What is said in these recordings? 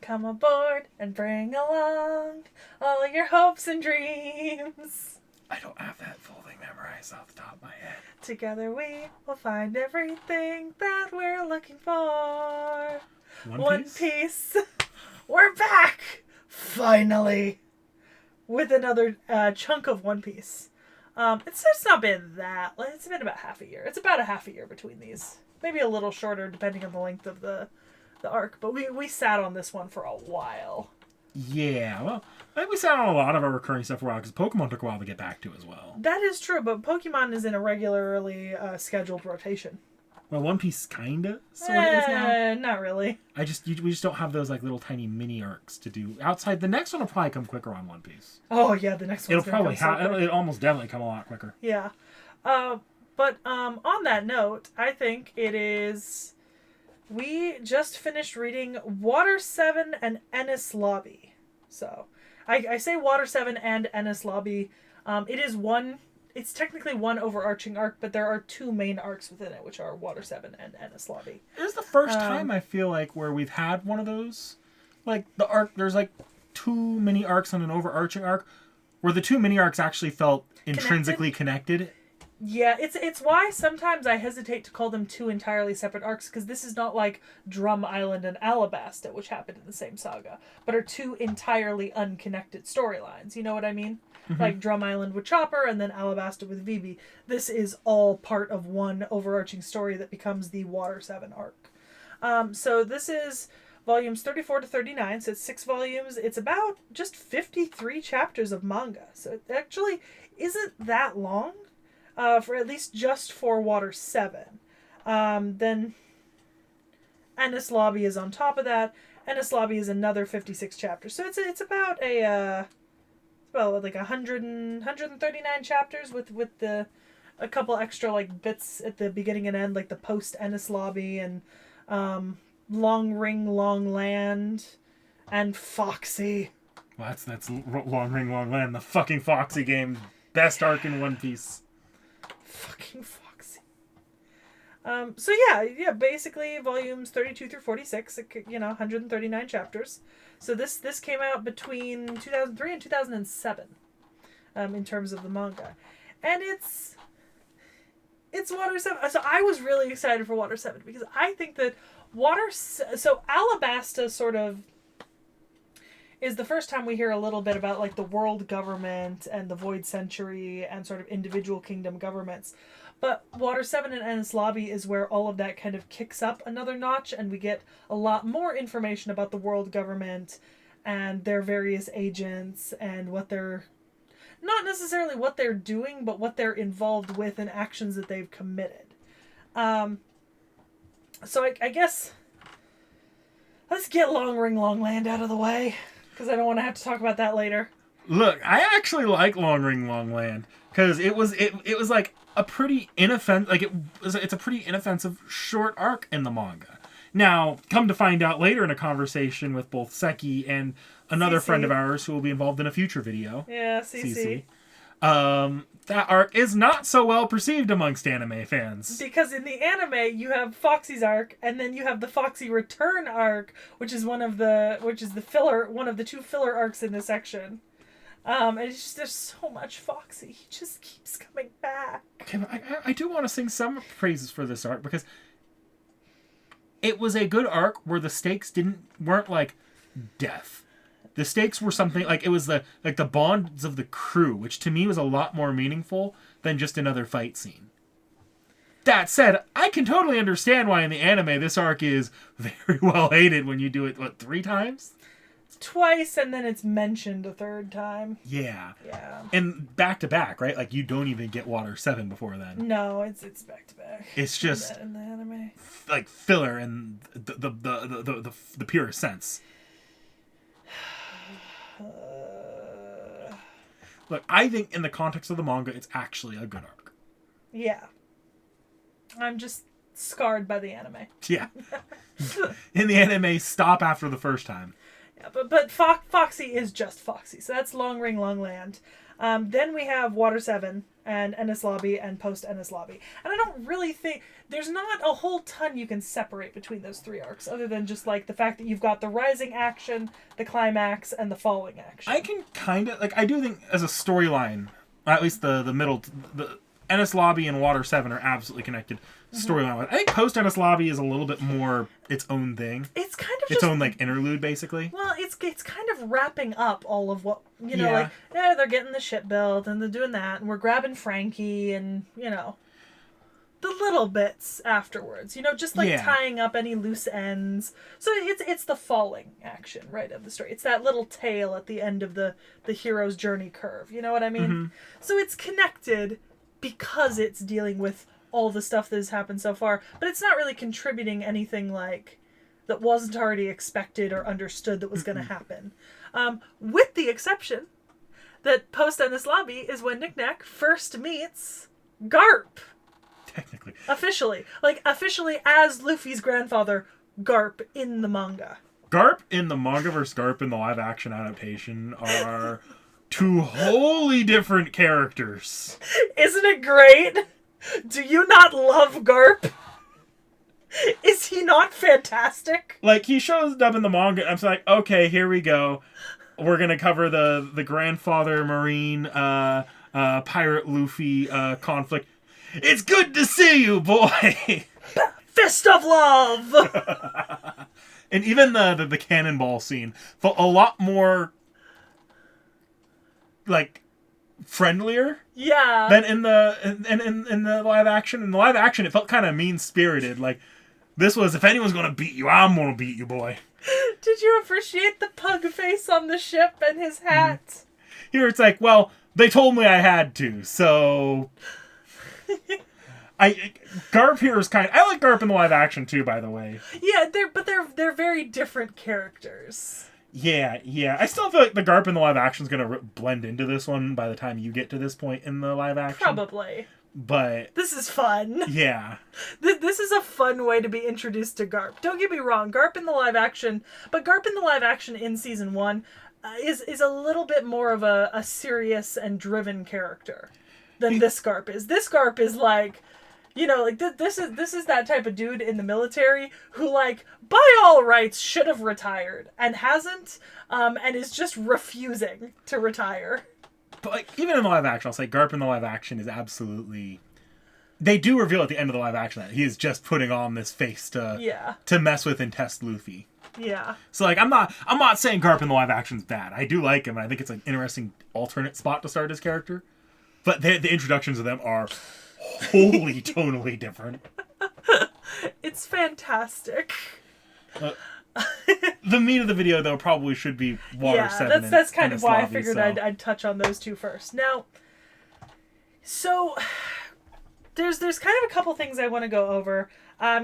Come aboard and bring along all your hopes and dreams. I don't have that full thing memorized off the top of my head. Together we will find everything that we're looking for. One Piece? We're back! Finally! With another chunk of One Piece. It's not been that... It's been about half a year. It's about a half a year between these. Maybe a little shorter depending on the length of the arc. But we sat on this one for a while. Yeah, well, I think we sat on a lot of our recurring stuff for a while because Pokemon took a while to get back to as well. That is true, but Pokemon is in a regularly scheduled rotation. Well, One Piece kinda sort of is now. Not really. We just don't have those like little tiny mini arcs to do outside. The next one will probably come quicker on One Piece. Oh yeah, the next one. It'll almost definitely come a lot quicker. Yeah, but on that note, I think it is. We just finished reading Water 7 and Enes Lobby. So, I say Water 7 and Enes Lobby. It is one... It's technically one overarching arc, but there are two main arcs within it, which are Water 7 and Enes Lobby. It is the first time, I feel like, where we've had one of those. Like, the arc... There's, like, two mini arcs on an overarching arc, where the two mini arcs actually felt intrinsically connected. Yeah, it's why sometimes I hesitate to call them two entirely separate arcs, because this is not like Drum Island and Alabasta, which happened in the same saga, but are two entirely unconnected storylines. You know what I mean? Mm-hmm. Like Drum Island with Chopper and then Alabasta with Vivi. This is all part of one overarching story that becomes the Water 7 arc. So this is volumes 34 to 39, so it's 6 volumes. It's about just 53 chapters of manga, so it actually isn't that long. For at least just for Water 7. Then Enes Lobby is on top of that. Enes Lobby is another 56 chapters. So it's about like 139 chapters with a couple extra like bits at the beginning and end, like the post Enes Lobby and Long Ring Long Land and Foxy. Well, that's Long Ring Long Land, the fucking Foxy game, best arc in One Piece. Fucking Foxy. So yeah, basically volumes 32 through 46, 139 chapters. So this came out between 2003 and 2007, in terms of the manga. And it's Water 7. So I was really excited for Water 7 because I think that so Alabasta sort of is the first time we hear a little bit about like the world government and the Void Century and sort of individual kingdom governments. But Water 7 and Enes Lobby is where all of that kind of kicks up another notch, and we get a lot more information about the world government and their various agents and what they're... Not necessarily what they're doing, but what they're involved with and actions that they've committed. So I guess... Let's get Long Ring Long Land out of the way, because I don't want to have to talk about that later. Look, I actually like Long Ring Long Land because it was like a pretty it's a pretty inoffensive short arc in the manga. Now, come to find out later in a conversation with both Seki and another friend of ours who will be involved in a future video. Yeah, CC. That arc is not so well perceived amongst anime fans. Because in the anime, you have Foxy's arc, and then you have the Foxy Return arc, which is one of the two filler arcs in this section. And it's just, there's so much Foxy. He just keeps coming back. Okay, I do want to sing some praises for this arc because it was a good arc where the stakes weren't like death. The stakes were something like it was the bonds of the crew, which to me was a lot more meaningful than just another fight scene. That said, I can totally understand why in the anime this arc is very well hated when you do it 3 times? Twice, and then it's mentioned a 3rd time. Yeah. Yeah. And back to back, right? Like you don't even get Water 7 before then. No, it's back to back. It's just in the anime. Like filler in the purest sense. Look, I think in the context of the manga, it's actually a good arc. Yeah. I'm just scarred by the anime. Yeah. In the anime, stop after the first time. Yeah, but Foxy is just Foxy. So that's Long Ring Long Land. Then we have Water 7 and Enes Lobby and post Enes Lobby. And I don't really think there's not a whole ton you can separate between those 3 arcs other than just like the fact that you've got the rising action, the climax, and the falling action. I can kind of like I do think as a storyline, at least the middle, the Enes Lobby and Water 7 are absolutely connected storyline. I think post Enes Lobby is a little bit more its own thing. It's kind of its just, own like interlude, basically. Well, it's kind of wrapping up all of what like they're getting the ship built and they're doing that and we're grabbing Frankie and the little bits afterwards, just like tying up any loose ends. So it's the falling action, right, of the story. It's that little tail at the end of the hero's journey curve. You know what I mean? Mm-hmm. So it's connected because it's dealing with all the stuff that has happened so far, but it's not really contributing anything like that wasn't already expected or understood that was going to happen. With the exception that post Enes Lobby is when Knick Knack first meets Garp. Technically. Officially as Luffy's grandfather, Garp in the manga. Garp in the manga versus Garp in the live action adaptation are 2 wholly different characters. Isn't it great? Do you not love Garp? Is he not fantastic? Like, he shows up in the manga, and I'm like, okay, here we go. We're gonna cover the grandfather Marine pirate Luffy conflict. It's good to see you, boy! Fist of love! And even the cannonball scene felt a lot more like friendlier. Yeah. Than in the live action. In the live action, it felt kind of mean spirited. Like, this was, if anyone's gonna beat you, I'm gonna beat you, boy. Did you appreciate the pug face on the ship and his hat? Here it's like, well, they told me I had to, so Garp here is I like Garp in the live action too, by the way. Yeah, they're very different characters. Yeah. I still feel like the Garp in the live action is gonna blend into this one by the time you get to this point in the live action. Probably. But this is fun. Yeah. This is a fun way to be introduced to Garp. Don't get me wrong, Garp in the live action in season 1 is a little bit more of a serious and driven character than this Garp is. This Garp is like, this is that type of dude in the military who, like, by all rights should have retired and hasn't, and is just refusing to retire. But, like, even in the live action, I'll say Garp in the live action is absolutely... They do reveal at the end of the live action that he is just putting on this face to mess with and test Luffy. Yeah. So, like, I'm not saying Garp in the live action is bad. I do like him, and I think it's an interesting alternate spot to start his character. But the introductions of them are wholly tonally different. It's fantastic. The meat of the video, though, probably should be Water 7. That's kind of why I figured I'd touch on those 2 first. Now, so there's kind of a couple things I want to go over.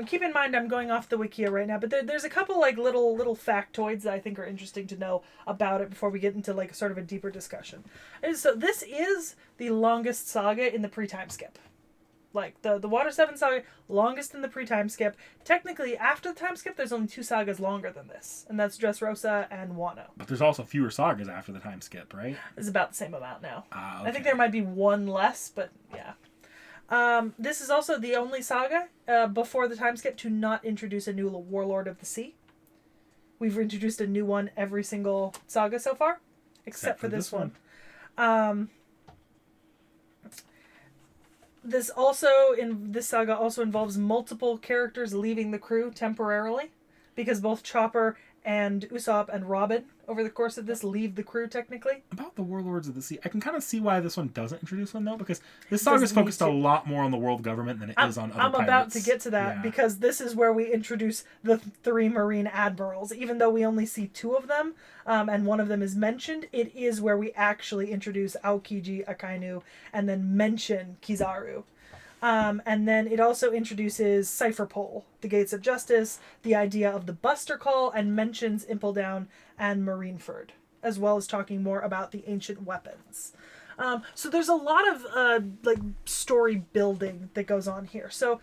Keep in mind I'm going off the Wikia right now, but there's a couple like little factoids that I think are interesting to know about it before we get into like sort of a deeper discussion. And so this is the longest saga in the pre-time skip. Like, the Water 7 saga, longest in the pre-time skip. Technically, after the time skip, there's only 2 sagas longer than this. And that's Dressrosa and Wano. But there's also fewer sagas after the time skip, right? It's about the same amount now. Okay. I think there might be 1 less, but yeah. This is also the only saga before the time skip to not introduce a new Warlord of the Sea. We've introduced a new one every single saga so far, except for this one. This saga also involves multiple characters leaving the crew temporarily, because both Chopper and Usopp and Robin, over the course of this, leave the crew technically. About the Warlords of the Sea, I can kind of see why this one doesn't introduce one, though, because this saga is focused a lot more on the world government than it is on other pirates. I'm about to get to that, because this is where we introduce the 3 Marine Admirals. Even though we only see 2 of them, and one of them is mentioned, it is where we actually introduce Aokiji, Akainu, and then mention Kizaru. And then it also introduces Cypher Pole, the Gates of Justice, the idea of the Buster Call, and mentions Impeldown and Marineford, as well as talking more about the ancient weapons. So there's a lot of story building that goes on here. So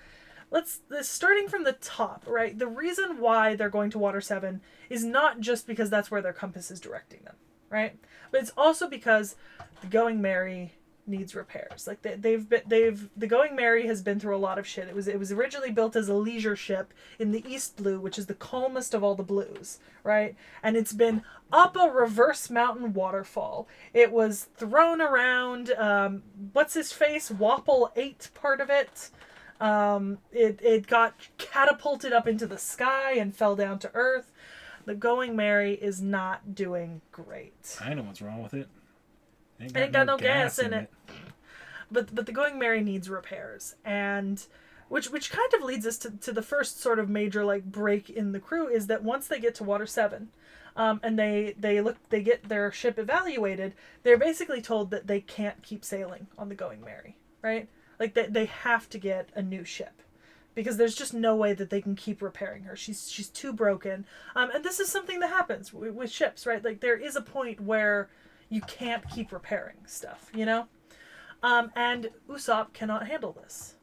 starting from the top, right? The reason why they're going to Water 7 is not just because that's where their compass is directing them, right? But it's also because the Going Merry needs repairs. Like the Going Merry has been through a lot of shit. It was originally built as a leisure ship in the East Blue, which is the calmest of all the blues, right? And it's been up a reverse mountain waterfall. It was thrown around. What's his face? Wapple ate part of it. It got catapulted up into the sky and fell down to earth. The Going Merry is not doing great. I know what's wrong with it. Ain't got no gas in it. But the Going Merry needs repairs, and which kind of leads us to the first sort of major like break in the crew is that once they get to Water 7, and they get their ship evaluated, they're basically told that they can't keep sailing on the Going Merry, right? Like they have to get a new ship. Because there's just no way that they can keep repairing her. She's too broken. And this is something that happens with ships, right? Like there is a point where you can't keep repairing stuff, you know? And Usopp cannot handle this,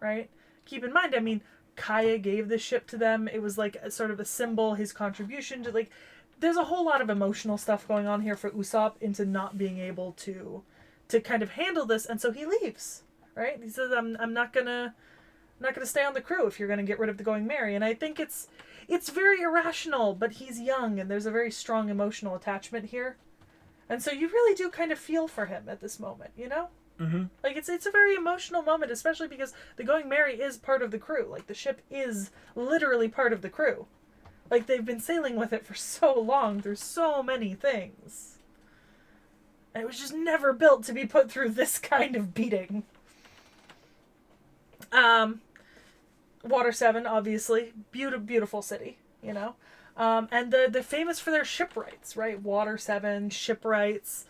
right? Keep in mind, I mean, Kaya gave this ship to them. It was like a sort of a symbol, his contribution to like, there's a whole lot of emotional stuff going on here for Usopp into not being able to kind of handle this. And so he leaves, right? He says, I'm not gonna stay on the crew if you're gonna get rid of the Going Merry. And I think it's very irrational, but he's young and there's a very strong emotional attachment here. And so you really do kind of feel for him at this moment, you know? Mm-hmm. Like, it's a very emotional moment, especially because the Going Merry is part of the crew. Like, the ship is literally part of the crew. Like, they've been sailing with it for so long through so many things. And it was just never built to be put through this kind of beating. Water 7, obviously. Beautiful city, you know? And they're famous for their shipwrights, right? Water 7, shipwrights,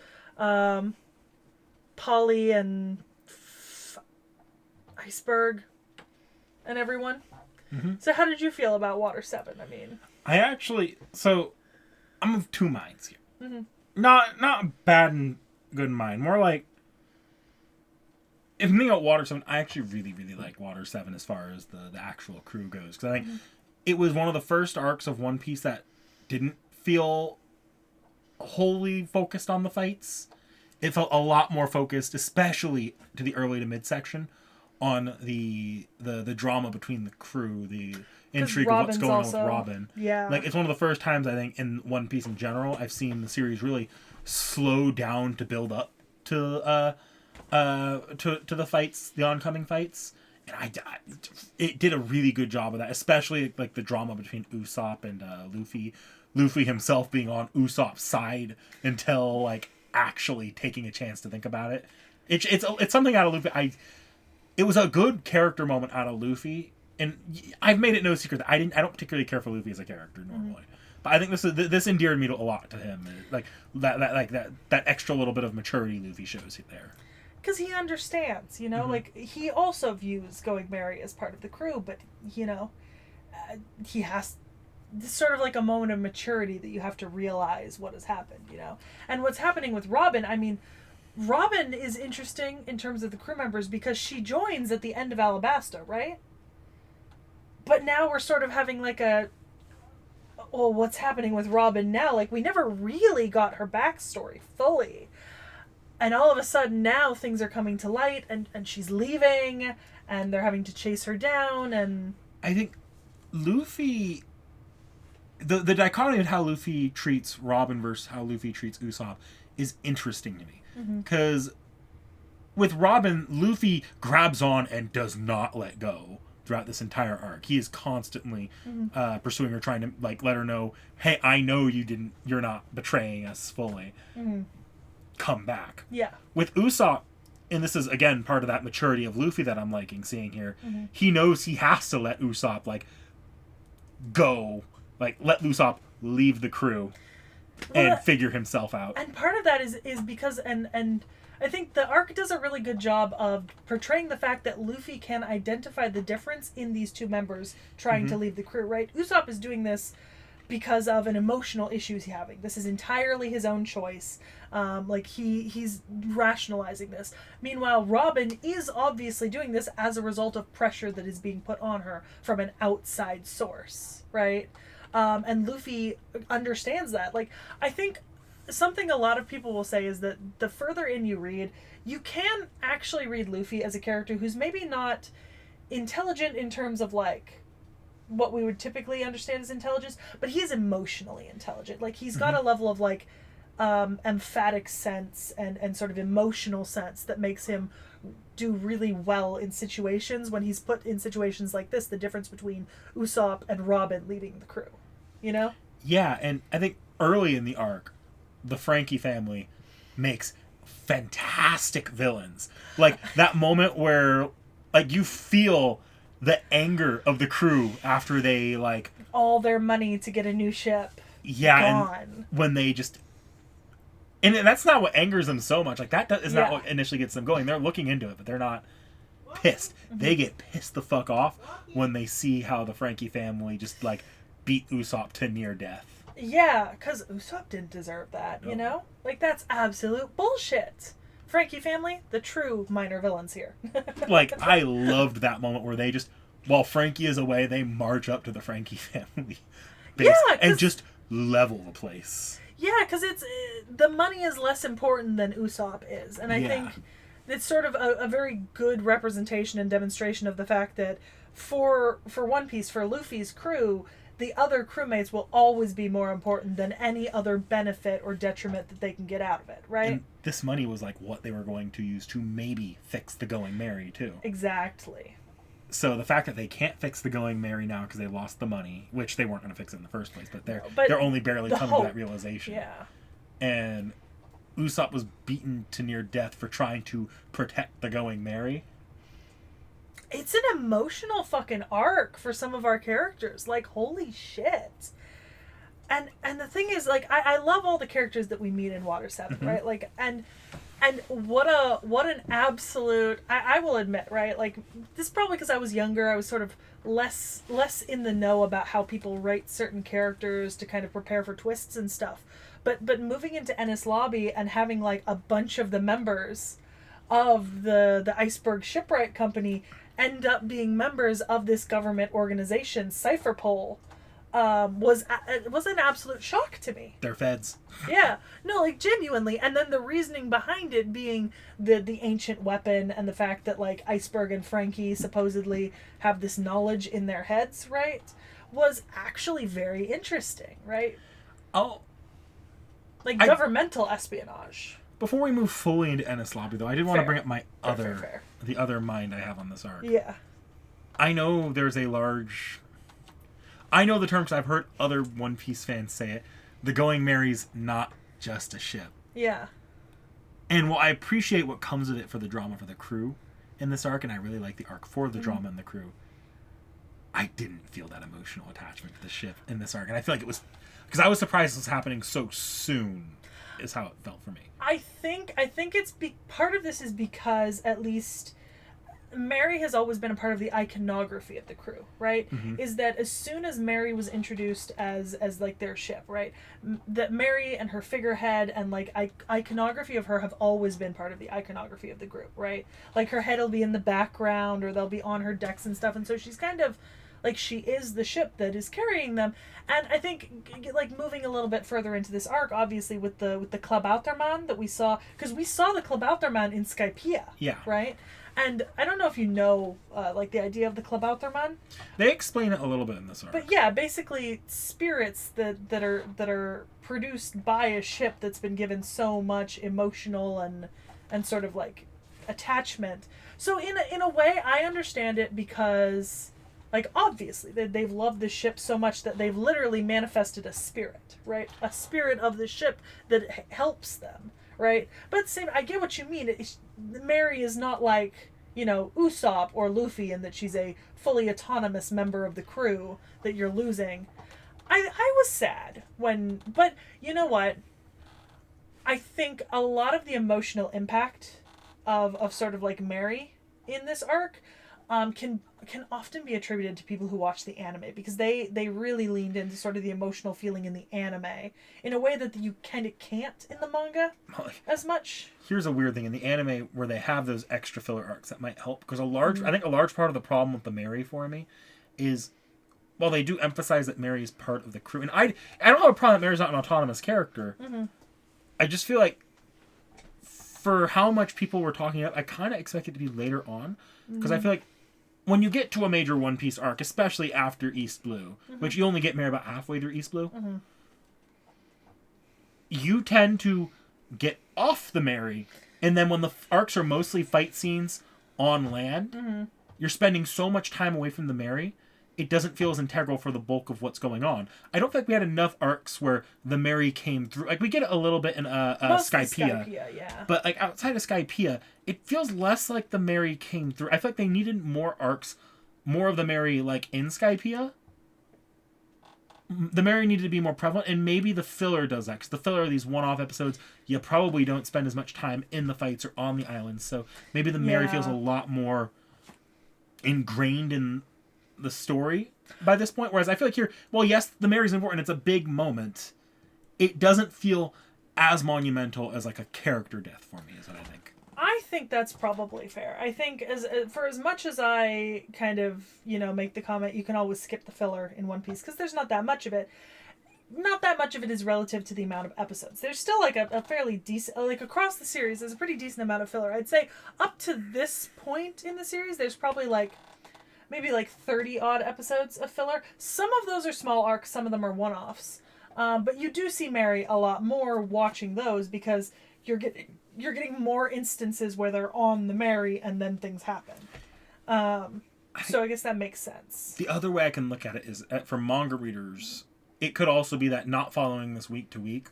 Polly and Iceberg, and everyone. Mm-hmm. So how did you feel about Water 7? I mean, I'm of two minds here. Mm-hmm. Not bad and good in mind. More like, if you think about Water 7, I actually really, really like Water 7 as far as the actual crew goes. Because I think it was one of the first arcs of One Piece that didn't feel wholly focused on the fights. It felt a lot more focused, especially to the early to mid-section, on the drama between the crew, the intrigue of what's going on with Robin. Yeah. Like, it's one of the first times, I think, in One Piece in general, I've seen the series really slow down to build up to the fights, the oncoming fights. And it did a really good job of that, especially like the drama between Usopp and Luffy. Luffy himself being on Usopp's side until like actually taking a chance to think about it. It's something out of Luffy. It was a good character moment out of Luffy, and I've made it no secret that I don't particularly care for Luffy as a character normally. But I think this endeared me a lot to him. Like that extra little bit of maturity Luffy shows there. Because he understands, you know? Like, he also views Going Merry as part of the crew, but, you know, he has... It's sort of like a moment of maturity that you have to realize what has happened, you know? And what's happening with Robin, I mean, Robin is interesting in terms of the crew members because she joins at the end of Alabasta, right? But now we're sort of having like what's happening with Robin now? Like, we never really got her backstory fully. And all of a sudden now things are coming to light and she's leaving and they're having to chase her down and... I think Luffy... The dichotomy of how Luffy treats Robin versus how Luffy treats Usopp is interesting to me. Because with Robin, Luffy grabs on and does not let go throughout this entire arc. He is constantly pursuing her, trying to like let her know, hey, I know you're not betraying us fully. Come back. Yeah. With Usopp, and this is again part of that maturity of Luffy that I'm liking seeing here, he knows he has to let Usopp like go, like let Usopp leave the crew and figure himself out. And part of that is because and I think the arc does a really good job of portraying the fact that Luffy can identify the difference in these two members trying to leave the crew, right? Usopp is doing this because of an emotional issue he's having. This is entirely his own choice. Like he's rationalizing this. Meanwhile, Robin is obviously doing this as a result of pressure that is being put on her from an outside source, right? And Luffy understands that. Like, I think something a lot of people will say is that the further in you read, you can actually read Luffy as a character who's maybe not intelligent in terms of like what we would typically understand as intelligence, but he is emotionally intelligent. Like he's got a level of like emphatic sense and sort of emotional sense that makes him do really well in situations when he's put in situations like this. The difference between Usopp and Robin leading the crew, you know? Yeah, and I think early in the arc, the Frankie family makes fantastic villains. Like that moment where like you feel the anger of the crew after they like All their money to get a new ship. yeah, Gone. and when they just and that's not what angers them so much. Like that is not what initially gets them going. They're looking into it, but they're not pissed. They get pissed the fuck off when they see how the Frankie family just like beat Usopp to near death. Yeah, because Usopp didn't deserve that, you know? Like, that's absolute bullshit. Frankie family, the true minor villains here. Like, I loved that moment where they just, while Frankie is away, they march up to the Frankie family base and just level the place. Yeah, because it's the money is less important than Usopp is. And I think it's sort of a very good representation and demonstration of the fact that for One Piece, for Luffy's crew, the other crewmates will always be more important than any other benefit or detriment that they can get out of it, right? And this money was like what they were going to use to maybe fix the Going Merry too. Exactly. So the fact that they can't fix the Going Merry now because they lost the money, which they weren't going to fix it in the first place, but they're only barely coming to that realization. Yeah. And Usopp was beaten to near death for trying to protect the Going Merry. It's an emotional fucking arc for some of our characters. Like, holy shit. And the thing is, like, I love all the characters that we meet in Water 7, right? Like, and what an absolute, I will admit, right? Like, this is probably because I was younger. I was sort of less in the know about how people write certain characters to kind of prepare for twists and stuff. But moving into Enes Lobby and having, like, a bunch of the members of the Iceberg Shipwright Company end up being members of this government organization, Cypher Pole, was an absolute shock to me. They're feds. Yeah, no, like genuinely, and then the reasoning behind it being the ancient weapon and the fact that like Iceberg and Frankie supposedly have this knowledge in their heads, right? Was actually very interesting, right? Oh, like governmental espionage. Before we move fully into Enes Lobby, though, I did want to bring up my Fair. the other mind I have on this arc. Yeah. I know there's a large... I know the term because I've heard other One Piece fans say it. The Going Merry's not just a ship. Yeah. And while I appreciate what comes with it for the drama for the crew in this arc, and I really like the arc for the drama and the crew, I didn't feel that emotional attachment to the ship in this arc. And I feel like it was... Because I was surprised it was happening so soon, is how it felt for me. I think it's part of this is because at least Mary has always been a part of the iconography of the crew, right? Is that as soon as Mary was introduced as like their ship, right? That Mary and her figurehead and like iconography of her have always been part of the iconography of the group, right? Like her head will be in the background or they'll be on her decks and stuff, and so she's kind of like she is the ship that is carrying them. And I think like moving a little bit further into this arc, obviously with the Klabautermann that we saw, because we saw the Klabautermann in Skypiea, right? And I don't know if you know like the idea of the Klabautermann. They explain it a little bit in this arc. But yeah, basically spirits that are produced by a ship that's been given so much emotional and sort of like attachment. So in a way, I understand it because, like, obviously, they've loved the ship so much that they've literally manifested a spirit, right? A spirit of the ship that helps them, right? But same, I get what you mean. Mary is not like, you know, Usopp or Luffy in that she's a fully autonomous member of the crew that you're losing. I was sad but you know what? I think a lot of the emotional impact of sort of like Mary in this arc can often be attributed to people who watch the anime, because they really leaned into sort of the emotional feeling in the anime in a way that you kind of can't in the manga as much. Here's a weird thing in the anime where they have those extra filler arcs that might help, because I think a large part of the problem with the Mary for me is, while they do emphasize that Mary is part of the crew, and I don't have a problem that Mary's not an autonomous character, I just feel like for how much people were talking up, I kind of expect it to be later on. Because I feel like when you get to a major One Piece arc, especially after East Blue, which you only get Mary about halfway through East Blue, you tend to get off the Mary. And then when the arcs are mostly fight scenes on land, you're spending so much time away from the Mary, it doesn't feel as integral for the bulk of what's going on. I don't think we had enough arcs where the Mary came through. Like, we get it a little bit in Skypiea. Skypiea, yeah. But, like, outside of Skypiea, it feels less like the Mary came through. I feel like they needed more arcs, more of the Mary, like, in Skypiea. The Mary needed to be more prevalent, and maybe the filler does that. Because the filler are these one-off episodes. You probably don't spend as much time in the fights or on the islands. So maybe the Mary feels a lot more ingrained in the story by this point. Whereas I feel like here, well, yes, the Mary's important. It's a big moment. It doesn't feel as monumental as like a character death for me, is what I think. I think that's probably fair. I think for as much as I kind of, make the comment, you can always skip the filler in One Piece because there's not that much of it. Not that much of it is relative to the amount of episodes. There's still like a fairly decent, like across the series, there's a pretty decent amount of filler. I'd say up to this point in the series, there's probably maybe 30 odd episodes of filler. Some of those are small arcs, some of them are one-offs. But you do see Mary a lot more watching those because you're getting more instances where they're on the Mary and then things happen. So I guess that makes sense. The other way I can look at it is for manga readers, it could also be that not following this week to week.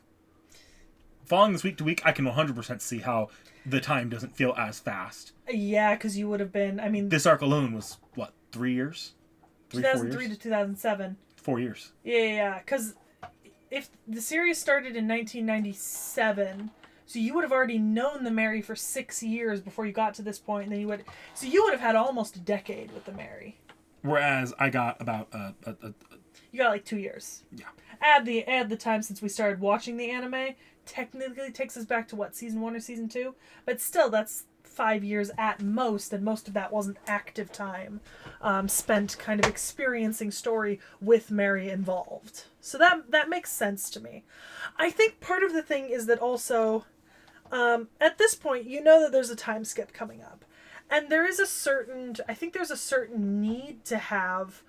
Following this week to week, I can 100% see how the time doesn't feel as fast. Yeah, because you would have been, This arc alone was, what, 3 years? 2003 to 2007. 4 years. Yeah, because if the series started in 1997, so you would have already known the Mary for 6 years before you got to this point, and then you would have had almost a decade with the Mary. Whereas I got about you got 2 years. Yeah. Add the time since we started watching the anime. Technically takes us back to what, season 1 or season 2? But still, that's 5 years at most, and most of that wasn't active time spent kind of experiencing story with Mary involved. So that makes sense to me. I think part of the thing is that also at this point you know that there's a time skip coming up, and there's a certain need to have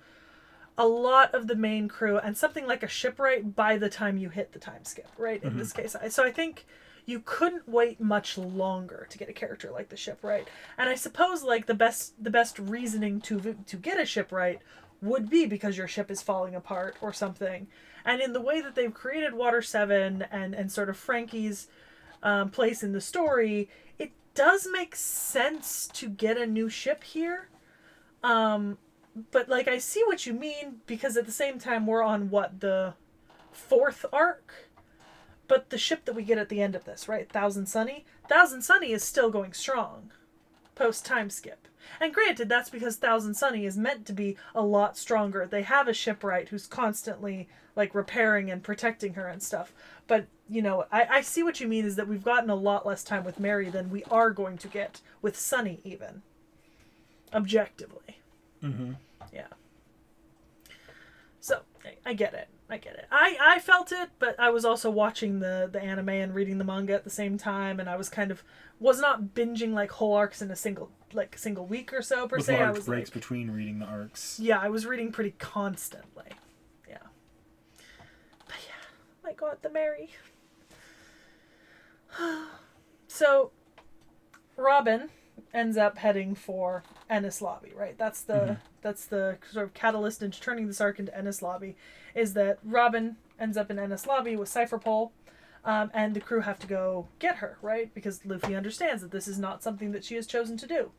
a lot of the main crew and something like a shipwright by the time you hit the time skip, right? In this case, so I think you couldn't wait much longer to get a character like the shipwright. And I suppose the best reasoning to get a shipwright would be because your ship is falling apart or something. And in the way that they've created Water 7 and sort of Frankie's place in the story, it does make sense to get a new ship here. But I see what you mean, because at the same time we're on the 4th arc. But the ship that we get at the end of this, right? Thousand Sunny is still going strong post time skip. And granted, that's because Thousand Sunny is meant to be a lot stronger. They have a shipwright who's constantly repairing and protecting her and stuff. But, I see what you mean, is that we've gotten a lot less time with Mary than we are going to get with Sunny, even. Objectively. Mm-hmm. Yeah. So, I get it. I felt it, but I was also watching the anime and reading the manga at the same time, and I was was not binging whole arcs in a single week or so per se. With I large was breaks between reading the arcs. Yeah, I was reading pretty constantly. Yeah. But yeah, my God, the Mary. So, Robin ends up heading for Enes Lobby, right? That's the sort of catalyst into turning this arc into Enes Lobby, is that Robin ends up in Enes Lobby with Cypher Pole, and the crew have to go get her, right? Because Luffy understands that this is not something that she has chosen to do.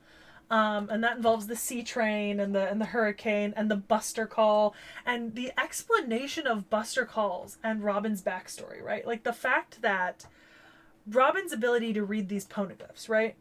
And that involves the sea train and the hurricane and the Buster Call and the explanation of Buster Calls and Robin's backstory, right? The fact that Robin's ability to read these poneglyphs, right?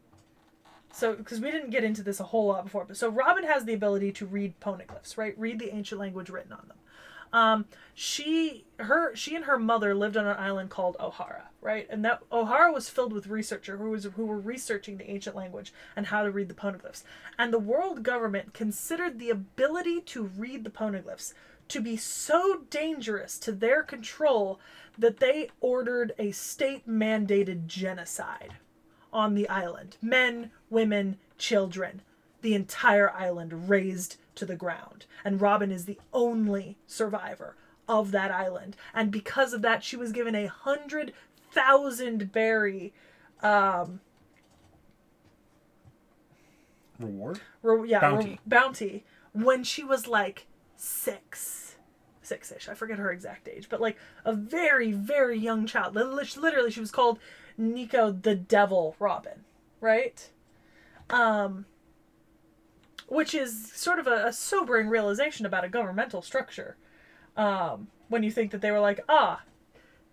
So, because we didn't get into this a whole lot before, but so Robin has the ability to read poneglyphs, right? Read the ancient language written on them. She and her mother lived on an island called O'Hara, right? And that O'Hara was filled with researchers who were researching the ancient language and how to read the poneglyphs. And the world government considered the ability to read the poneglyphs to be so dangerous to their control that they ordered a state-mandated genocide on the island. Men, women, children. The entire island razed to the ground. And Robin is the only survivor of that island. And because of that, she was given 100,000 berry Reward? bounty when she was like 6-ish. I forget her exact age, but like a very, very young child. Literally, she was called Nico the Devil Robin, right? Which is sort of a sobering realization about a governmental structure. When you think that they were like,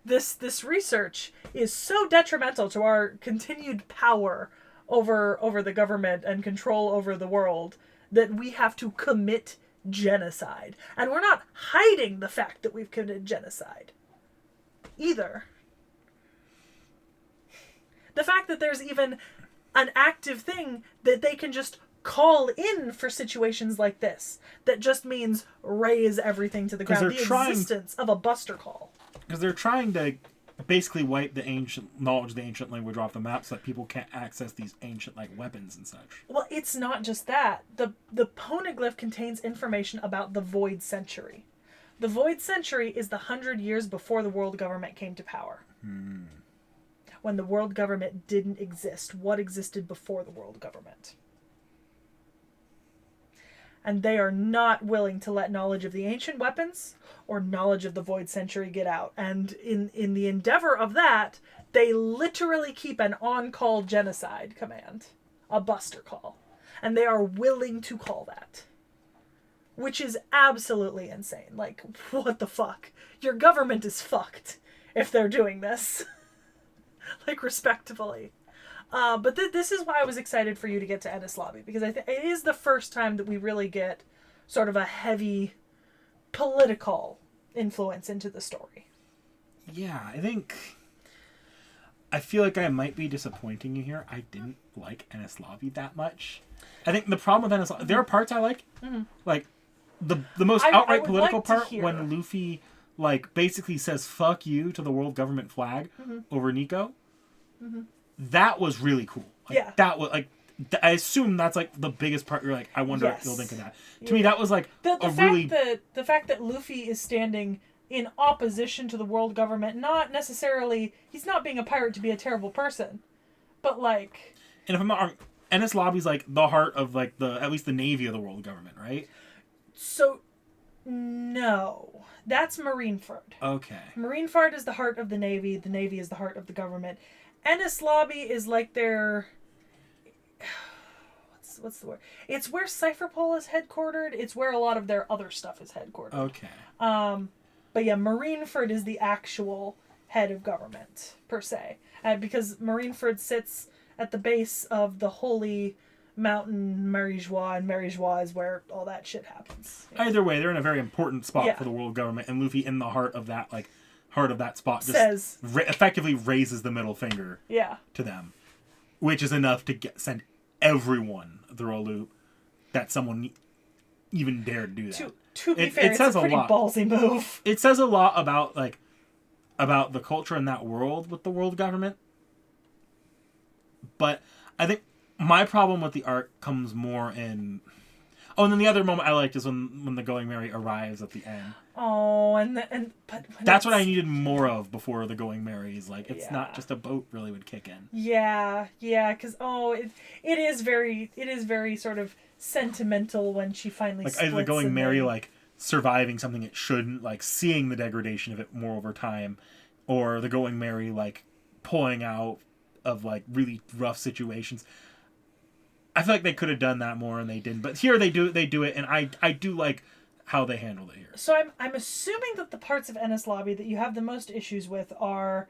this research is so detrimental to our continued power over the government and control over the world that we have to commit genocide. And we're not hiding the fact that we've committed genocide either. The fact that there's even an active thing that they can just call in for situations like this, that just means raise everything to the ground. The existence of a buster call. Because they're trying to basically wipe the ancient knowledge of the ancient language off the map so that people can't access these ancient like weapons and such. Well, it's not just that. The poneglyph contains information about the Void Century. The Void Century is the 100 years before the world government came to power. When the world government didn't exist. What existed before the world government? And they are not willing to let knowledge of the ancient weapons or knowledge of the Void Century get out. And in the endeavor of that, they literally keep an on-call genocide command. A buster call. And they are willing to call that. Which is absolutely insane. Like, what the fuck? Your government is fucked if they're doing this. Like, respectfully. But this is why I was excited for you to get to Enes Lobby, because it is the first time that we really get sort of a heavy political influence into the story. Yeah, I feel like I might be disappointing you here. I didn't like Enes Lobby that much. I think the problem with Enes Lobby, there are parts I like. Like, the most outright political part when Luffy, like, basically says fuck you to the world government flag over Nico. That was really cool. Like, yeah. That was, like, I assume that's, like, the biggest part. You're like, I wonder if you'll think of that. To me, that was, like, the fact that Luffy is standing in opposition to the world government, not necessarily, he's not being a pirate to be a terrible person, but, like... And if I'm not wrong, Enes Lobby's, like, the heart of, like, at least the navy of the world government, right? So, no. That's Marineford. Okay. Marineford is the heart of the navy is the heart of the government. Enes Lobby is like their... What's the word? It's where Cypherpole is headquartered. It's where a lot of their other stuff is headquartered. Okay. But yeah, Marineford is the actual head of government, per se. Because Marineford sits at the base of the holy mountain Marie-Joie, and Marie-Joie is where all that shit happens. Yeah. Either way, they're in a very important spot for the world government, and Luffy in the heart of that, like... heart of that spot just effectively raises the middle finger to them, which is enough to send everyone through a loop that someone even dared do that. To be fair, it's a pretty ballsy move. It says a lot about the culture in that world with the world government, but I think my problem with the arc comes more in... Oh, and then the other moment I liked is when the Going Merry arrives at the end. Oh, but that's what I needed more of before the Going Merry's. Like, it's not just a boat really would kick in. Yeah, because it is very sort of sentimental when she finally like splits. Either the Going Merry like surviving something it shouldn't, like seeing the degradation of it more over time, or the Going Merry like pulling out of like really rough situations. I feel like they could have done that more and they didn't. But here they do it, and I do like how they handled it here. So I'm assuming that the parts of Enes Lobby that you have the most issues with are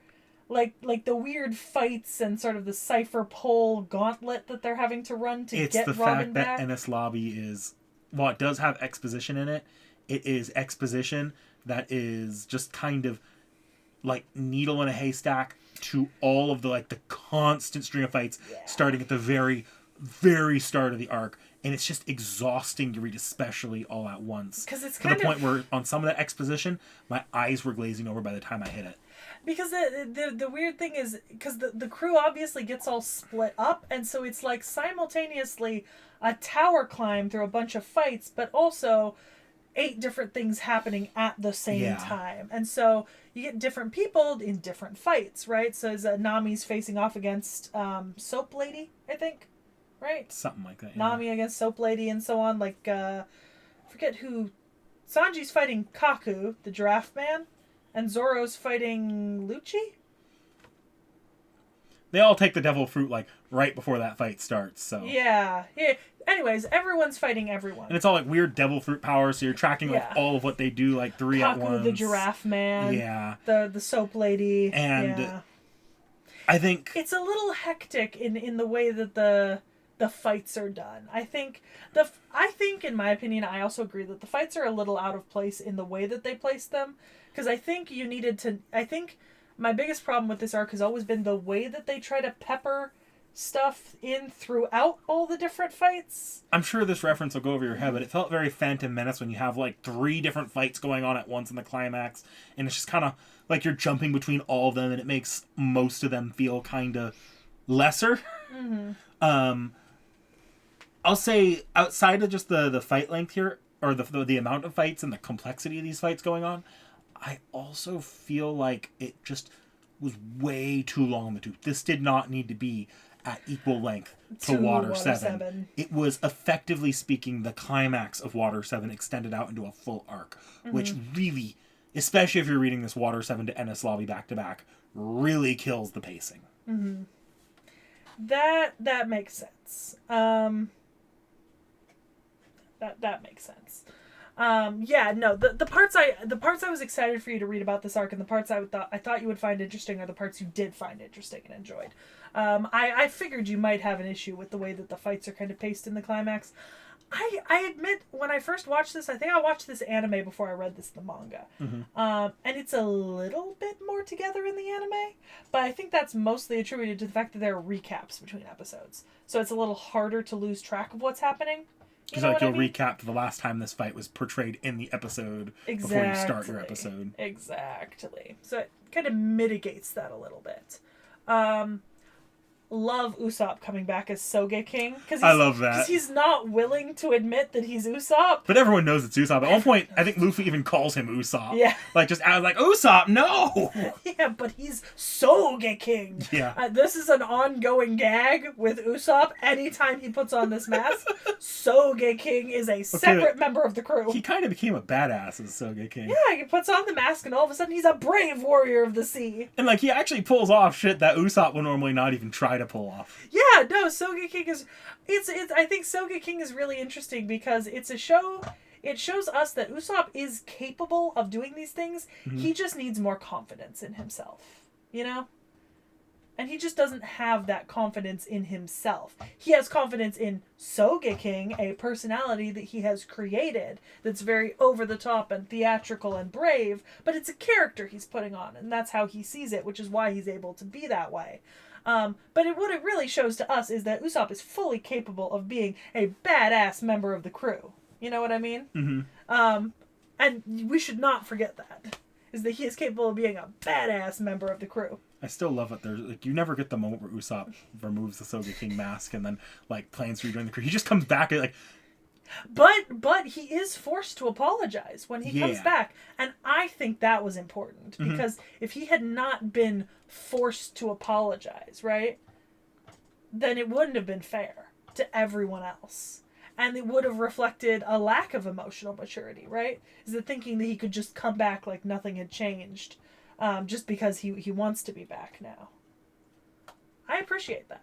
like the weird fights and sort of the Cypherpole gauntlet that they're having to run to get Robin back. It's the fact that Enes Lobby is, while it does have exposition in it, it is exposition that is just kind of like needle in a haystack to all of the like the constant string of fights starting at the very very start of the arc, and it's just exhausting to read, especially all at once. Because it's to the point where on some of that exposition, my eyes were glazing over by the time I hit it. Because the weird thing is, because the crew obviously gets all split up, and so it's like simultaneously a tower climb through a bunch of fights, but also 8 different things happening at the same time. And so you get different people in different fights, right? So as Nami's facing off against Soap Lady, I think, right? Something like that, yeah. Nami against Soap Lady and so on. Like, forget who... Sanji's fighting Kaku, the giraffe man, and Zoro's fighting Lucci? They all take the devil fruit, like, right before that fight starts, so... Yeah. Anyways, everyone's fighting everyone. And it's all, like, weird devil fruit powers, so you're tracking, like, all of what they do, like, 3 Kaku, at once. the giraffe man. Yeah. The Soap Lady. And I think... It's a little hectic in the way that the fights are done. I think, in my opinion, I also agree that the fights are a little out of place in the way that they place them. Because I think you needed to... I think my biggest problem with this arc has always been the way that they try to pepper stuff in throughout all the different fights. I'm sure this reference will go over your head, but it felt very Phantom Menace when you have like 3 different fights going on at once in the climax, and it's just kind of like you're jumping between all of them, and it makes most of them feel kind of lesser. Mm-hmm. I'll say outside of just the fight length here, or the amount of fights and the complexity of these fights going on, I also feel like it just was way too long in the tooth. This did not need to be at equal length to Water 7. It was, effectively speaking, the climax of Water 7 extended out into a full arc, which really, especially if you're reading this Water 7 to Enes Lobby back-to-back, really kills the pacing. Mm-hmm. That makes sense. That makes sense. The parts I was excited for you to read about this arc, and the parts I thought you would find interesting are the parts you did find interesting and enjoyed. I figured you might have an issue with the way that the fights are kind of paced in the climax. I admit, when I first watched this, I think I watched this anime before I read this in the manga. Mm-hmm. And it's a little bit more together in the anime, but I think that's mostly attributed to the fact that there are recaps between episodes. So it's a little harder to lose track of what's happening. Because like you'll recap the last time this fight was portrayed in the episode before you start your episode. Exactly. So it kind of mitigates that a little bit. Love Usopp coming back as Soge King. I love that. Because he's not willing to admit that he's Usopp. But everyone knows it's Usopp. At one point, I think Luffy even calls him Usopp. Yeah. Like, just out like, Usopp, no! Yeah, but he's Soge King. Yeah. This is an ongoing gag with Usopp. Anytime he puts on this mask, Soge King is a separate member of the crew. He kind of became a badass as Soge King. Yeah, he puts on the mask and all of a sudden he's a brave warrior of the sea. And, like, he actually pulls off shit that Usopp would normally not even try to pull off. Yeah, no, Soge King is... I think Soge King is really interesting because it's a show... It shows us that Usopp is capable of doing these things. Mm-hmm. He just needs more confidence in himself. You know? And he just doesn't have that confidence in himself. He has confidence in Soge King, a personality that he has created that's very over-the-top and theatrical and brave, but it's a character he's putting on, and that's how he sees it, which is why he's able to be that way. But what it really shows to us is that Usopp is fully capable of being a badass member of the crew. You know what I mean? Mm-hmm. And we should not forget that, is that he is capable of being a badass member of the crew. I still love it. There's like, you never get the moment where Usopp removes the Soge King mask and then like plans to rejoin the crew. He just comes back and like... But he is forced to apologize when he comes back. And I think that was important. Because if he had not been forced to apologize, right? Then it wouldn't have been fair to everyone else. And it would have reflected a lack of emotional maturity, right? Is the thinking that he could just come back like nothing had changed. Just because he wants to be back now. I appreciate that.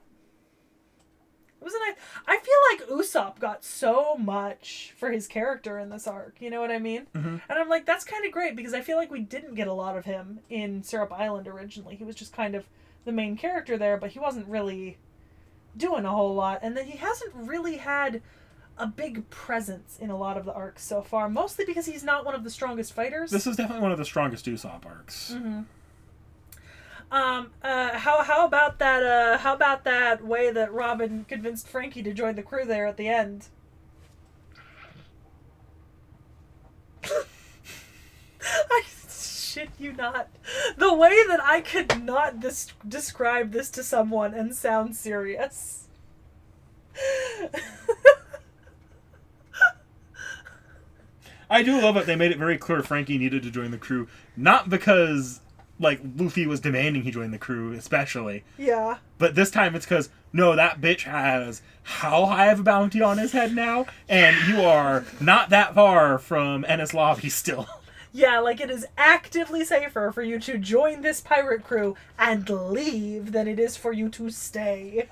Wasn't I feel like Usopp got so much for his character in this arc, you know what I mean? Mm-hmm. And I'm like, that's kind of great, because I feel like we didn't get a lot of him in Syrup Island originally. He was just kind of the main character there, but he wasn't really doing a whole lot. And then he hasn't really had a big presence in a lot of the arcs so far, mostly because he's not one of the strongest fighters. This is definitely one of the strongest Usopp arcs. Mm-hmm. How about that? How about that way that Robin convinced Frankie to join the crew there at the end? I shit you not. The way that I could not describe this to someone and sound serious. I do love it. They made it very clear Frankie needed to join the crew, not because like Luffy was demanding he join the crew, especially. Yeah. But this time it's because no, that bitch has how high of a bounty on his head now, and you are not that far from Enes Lobby still. Yeah, like it is actively safer for you to join this pirate crew and leave than it is for you to stay.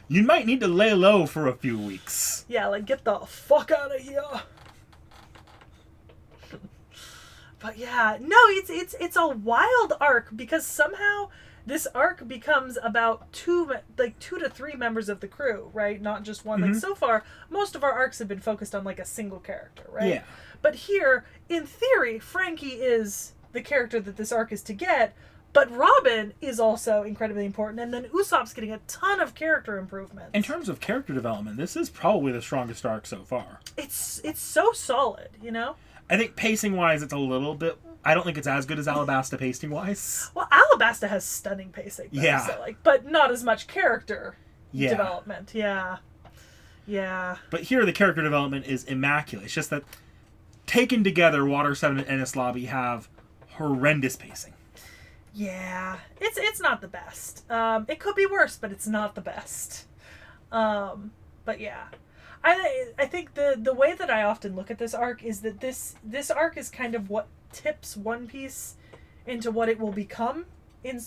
You might need to lay low for a few weeks. Yeah, like get the fuck out of here. But yeah, no, it's a wild arc because somehow this arc becomes about two to three members of the crew, right? Not just one. Mm-hmm. Like so far, most of our arcs have been focused on like a single character, right? Yeah. But here, in theory, Frankie is the character that this arc is to get, but Robin is also incredibly important, and then Usopp's getting a ton of character improvements. In terms of character development, this is probably the strongest arc so far. It's so solid, you know? I think pacing-wise, it's a little bit... I don't think it's as good as Alabasta pacing-wise. Well, Alabasta has stunning pacing, though, yeah. So, like, but not as much character yeah. development. Yeah. Yeah. But here, the character development is immaculate. It's just that taken together, Water 7 and Enes Lobby have horrendous pacing. Yeah. It's not the best. It could be worse, but it's not the best. But yeah. I think the way that I often look at this arc is that this arc is kind of what tips One Piece into what it will become in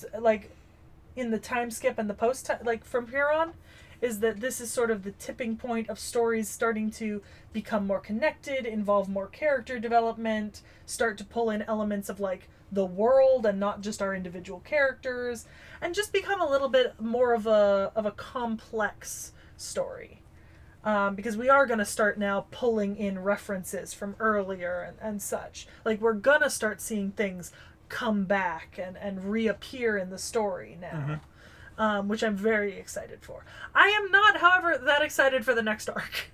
the time skip and the post like from here on, is that this is sort of the tipping point of stories starting to become more connected, involve more character development, start to pull in elements of like the world and not just our individual characters, and just become a little bit more of a complex story. Because we are going to start now pulling in references from earlier and such. Like, we're going to start seeing things come back and reappear in the story now. Mm-hmm. Which I'm very excited for. I am not, however, that excited for the next arc.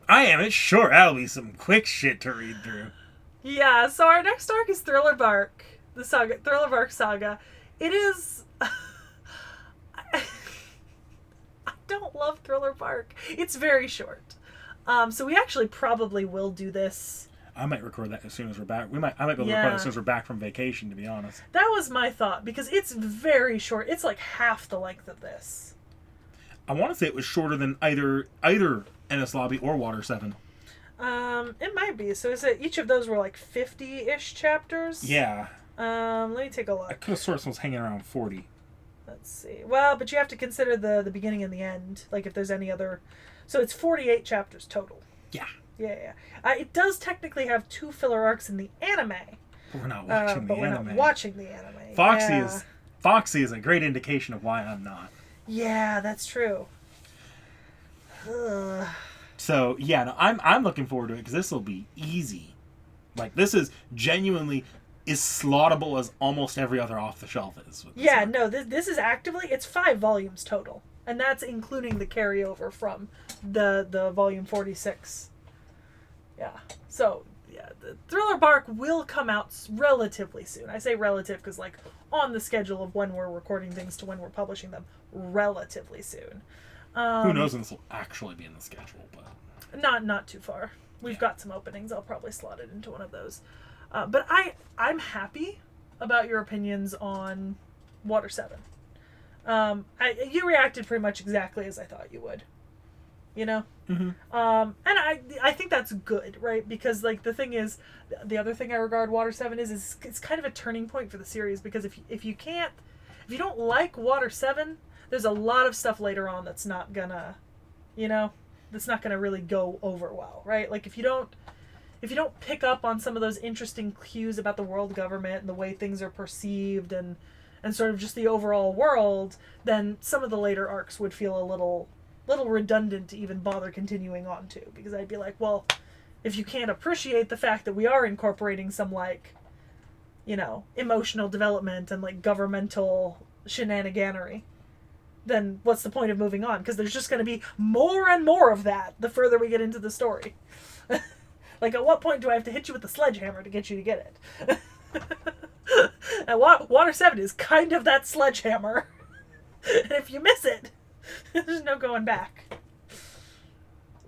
I am. It's sure that'll be some quick shit to read through. Yeah, so our next arc is Thriller Bark. The saga, Thriller Bark Saga. It is... don't love Thriller Bark. It's very short. So we actually probably will do this. I might record that as soon as we're back. I might be able to record it as soon as we're back from vacation, to be honest. That was my thought, because it's very short. It's like half the length of this. I want to say it was shorter than either Enes Lobby or Water 7. It might be. So is it each of those were like 50-ish chapters? Yeah. Let me take a look. I could have sworn was hanging around 40. Let's see. Well, but you have to consider the beginning and the end. Like if there's any other... So it's 48 chapters total. Yeah. Yeah. It does technically have 2 filler arcs in the anime. But we're not watching the anime. We're not watching the anime. Foxy is a great indication of why I'm not. Yeah, that's true. So, yeah, no, I'm looking forward to it because this will be easy. Like, this is genuinely... is slaughtable as almost every other off the shelf is. Yeah, no, this is actively, it's 5 volumes total, and that's including the carryover from the volume 46. Yeah, so yeah, the Thriller Bark will come out relatively soon. I say relative because like on the schedule of when we're recording things to when we're publishing them, relatively soon. Who knows when this will actually be in the schedule, but not too far. We've got some openings. I'll probably slot it into one of those. But I'm happy about your opinions on Water 7. You reacted pretty much exactly as I thought you would. You know? Mm-hmm. And I think that's good, right? Because, like, the thing is, the other thing I regard Water 7 is it's kind of a turning point for the series, because if you don't like Water 7, there's a lot of stuff later on that's not gonna, that's not gonna really go over well, right? Like, if you don't pick up on some of those interesting cues about the world government and the way things are perceived and sort of just the overall world, then some of the later arcs would feel a little redundant to even bother continuing on to, because I'd be like, well, if you can't appreciate the fact that we are incorporating some like emotional development and like governmental shenaniganery, then what's the point of moving on? Because there's just going to be more and more of that the further we get into the story. Like, at what point do I have to hit you with the sledgehammer to get you to get it? And Water 7 is kind of that sledgehammer. And if you miss it, there's no going back.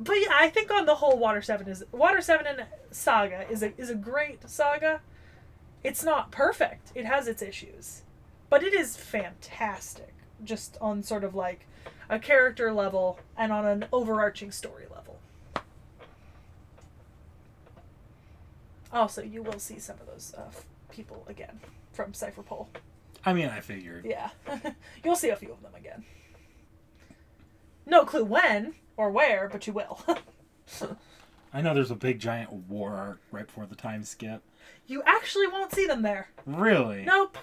But yeah, I think on the whole, Water 7 and Saga is a great saga. It's not perfect. It has its issues. But it is fantastic. Just on sort of like a character level and on an overarching story level. Also, you will see some of those people again from Cypher Pole. I mean, I figured. Yeah. You'll see a few of them again. No clue when or where, but you will. I know there's a big giant war arc right before the time skip. You actually won't see them there. Really? Nope.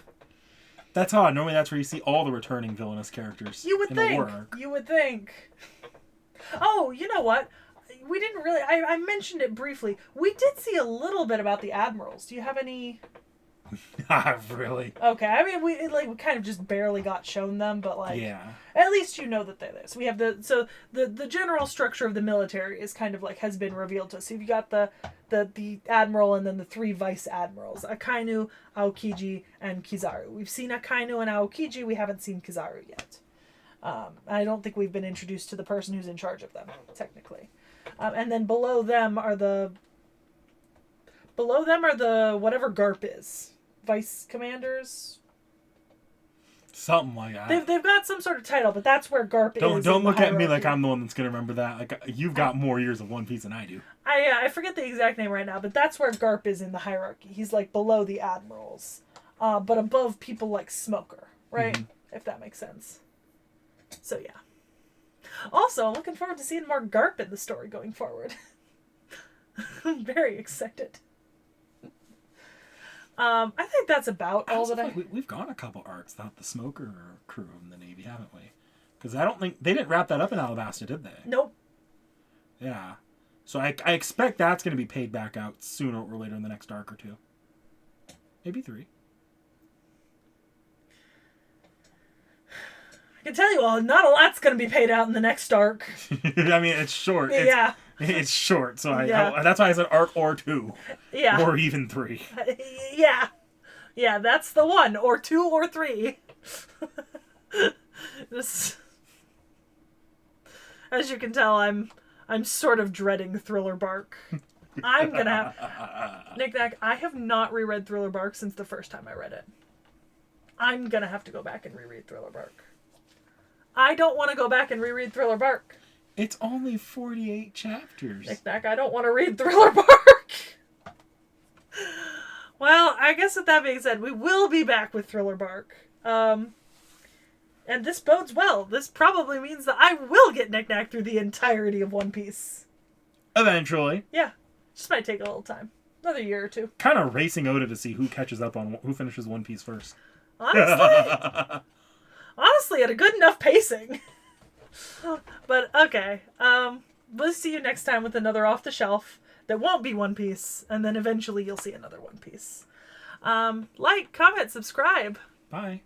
That's odd. Normally that's where you see all the returning villainous characters. You would think. A war arc. You would think. Oh, you know what? We didn't really... I mentioned it briefly. We did see a little bit about the admirals. Do you have any... Not really. Okay, I mean, we kind of just barely got shown them, but like... Yeah. At least you know that they're there. So we have the general structure of the military is kind of like has been revealed to us. So you've got the admiral and then the 3 vice admirals, Akainu, Aokiji, and Kizaru. We've seen Akainu and Aokiji. We haven't seen Kizaru yet. I don't think we've been introduced to the person who's in charge of them, technically. And then below them are the whatever GARP is, vice commanders. Something like that. They've got some sort of title, but that's where GARP is. Don't look at me like I'm the one that's gonna remember that. Like, you've got more years of One Piece than I do. I forget the exact name right now, but that's where GARP is in the hierarchy. He's like below the admirals, but above people like Smoker, right? Mm-hmm. If that makes sense. So yeah. Also, I'm looking forward to seeing more GARP in the story going forward. I'm very excited. I think that's about all that we've gone a couple arcs without the Smoker crew in the Navy, haven't we? Because I don't think they didn't wrap that up in Alabasta, did they? Nope. Yeah. So I expect that's going to be paid back out sooner or later in the next arc or 2. Maybe 3. I can tell you all, not a lot's going to be paid out in the next arc. I mean, it's short. Yeah. It's short, so that's why I said arc or 2. Yeah. Or even 3. Yeah. Yeah, that's the one. Or 2 or 3. This, as you can tell, I'm sort of dreading Thriller Bark. I'm going to have... Knick-Knack, I have not reread Thriller Bark since the first time I read it. I'm going to have to go back and reread Thriller Bark. I don't want to go back and reread Thriller Bark. It's only 48 chapters. Knick-Knack, I don't want to read Thriller Bark. Well, I guess with that being said, we will be back with Thriller Bark. And this bodes well. This probably means that I will get Knick-Knack through the entirety of One Piece. Eventually. Yeah. Just might take a little time. Another year or 2. Kind of racing Oda to see who catches up on who finishes One Piece first. Honestly, at a good enough pacing. But, okay. We'll see you next time with another off the shelf that won't be One Piece. And then eventually you'll see another One Piece. Like, comment, subscribe. Bye.